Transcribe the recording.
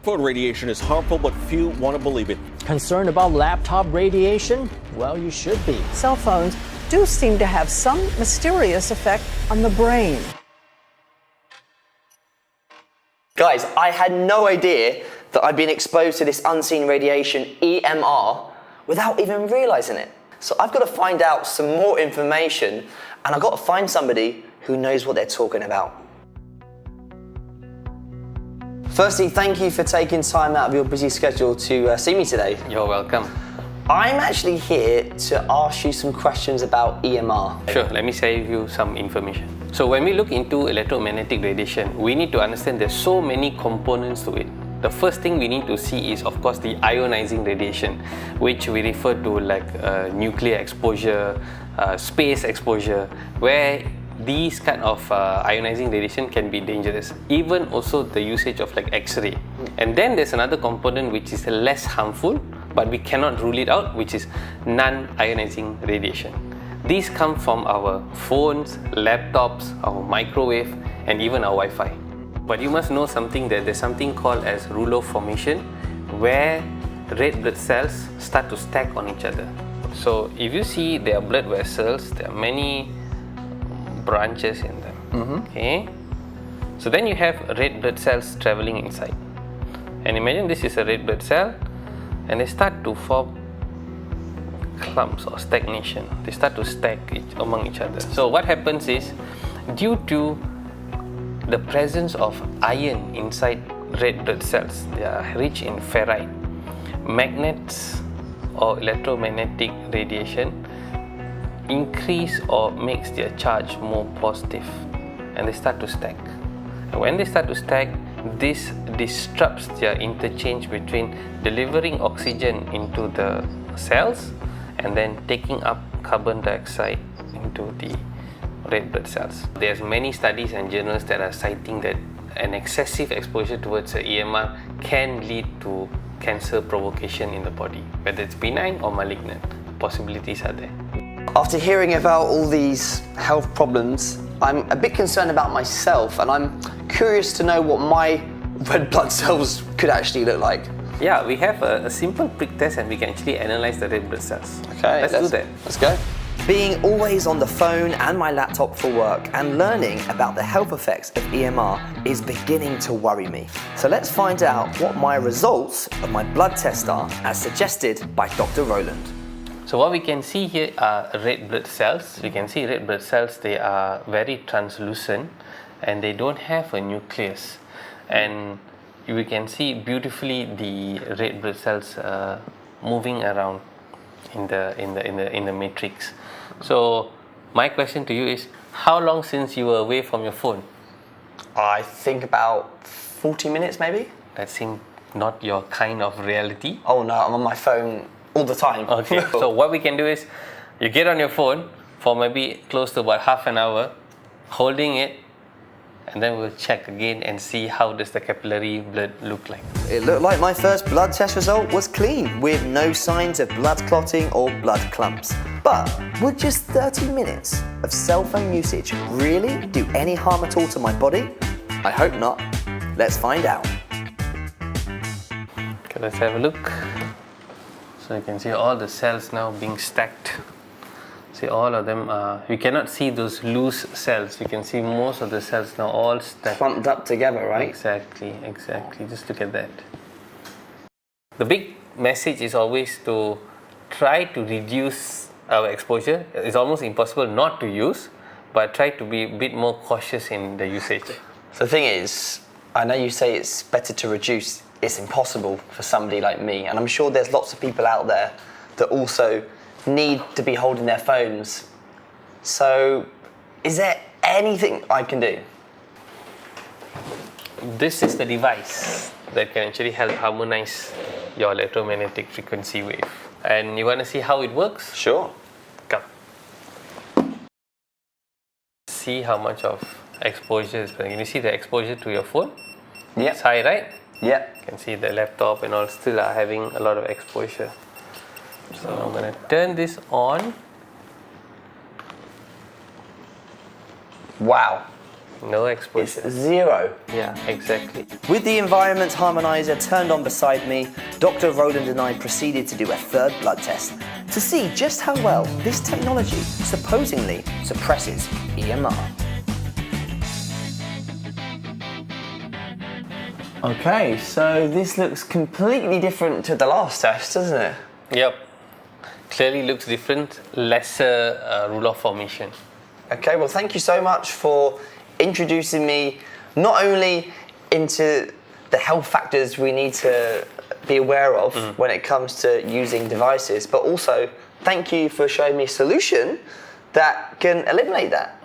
Phone radiation is harmful, but few want to believe it. Concerned about laptop radiation? Well, you should be. Cell phones do seem to have some mysterious effect on the brain. Guys, I had no idea that I'd been exposed to this unseen radiation, EMR, without even realizing it. So I've got to find out some more information, and I've got to find somebody who knows what they're talking about. Firstly, thank you for taking time out of your busy schedule to see me today. You're welcome. I'm actually here to ask you some questions about EMR. Sure, let me share with you some information. So when we look into electromagnetic radiation, we need to understand there's so many components to it. The first thing we need to see is, of course, the ionizing radiation, which we refer to like nuclear exposure, space exposure, where these kind of ionizing radiation can be dangerous. Even also the usage of like X-ray. And then there's another component which is less harmful, but we cannot rule it out, which is non-ionizing radiation. These come from our phones, laptops, our microwave, and even our Wi-Fi. But you must know something, that there's something called as rouleau formation, where red blood cells start to stack on each other. So if you see their blood vessels, there are many branches in them. Okay, so then you have red blood cells traveling inside, and imagine this is a red blood cell, and they start to form clumps or stagnation. They start to stack among each other. So what happens is, due to the presence of iron inside red blood cells, they are rich in ferrite, magnets or electromagnetic radiation increase or makes their charge more positive, and they start to stack. And when they start to stack, this disrupts their interchange between delivering oxygen into the cells and then taking up carbon dioxide into the red blood cells. There's many studies and journals that are citing that an excessive exposure towards EMR can lead to cancer provocation in the body, whether it's benign or malignant. Possibilities are there. After hearing about all these health problems, I'm a bit concerned about myself, and I'm curious to know what my red blood cells could actually look like. Yeah, we have a simple prick test, and we can actually analyze the red blood cells. Okay, let's do that. Let's go. Being always on the phone and my laptop for work and learning about the health effects of EMR is beginning to worry me. So let's find out what my results of my blood test are, as suggested by Dr. Roland. So what we can see here are red blood cells. We can see red blood cells, they are very translucent and they don't have a nucleus. And we can see beautifully the red blood cells moving around in the matrix. So my question to you is, how long since you were away from your phone? I think about 40 minutes maybe. That seems not your kind of reality. Oh no, I'm on my phone all the time. Okay, so what we can do is, you get on your phone for maybe close to about half an hour, holding it, and then we'll check again and see how does the capillary blood look like. It looked like my first blood test result was clean, with no signs of blood clotting or blood clumps. But would just 30 minutes of cell phone usage really do any harm at all to my body? I hope not. Let's find out. Okay, let's have a look. So you can see all the cells now being stacked. See, all of them are, you cannot see those loose cells. You can see most of the cells now all stacked. Clumped up together, right? Exactly. Just look at that. The big message is always to try to reduce our exposure. It's almost impossible not to use, but try to be a bit more cautious in the usage. So the thing is, I know you say it's better to reduce. It's impossible for somebody like me, and I'm sure there's lots of people out there that also need to be holding their phones. So is there anything I can do? This is the device that can actually help harmonize your electromagnetic frequency wave. And you want to see how it works? Sure. Come. See how much of exposure is going. Can you see the exposure to your phone? Yeah. It's high, right? Yeah. You can see the laptop and all still are having a lot of exposure. So I'm going to turn this on. Wow. No It's exposure. 0. Yeah, exactly. With the environment harmonizer turned on beside me, Dr. Roland and I proceeded to do a third blood test to see just how well this technology supposedly suppresses EMR. Okay, so this looks completely different to the last test, doesn't it? Yep. Clearly looks different, lesser rule of formation. Okay, well, thank you so much for introducing me not only into the health factors we need to be aware of when it comes to using devices, but also thank you for showing me a solution that can eliminate that.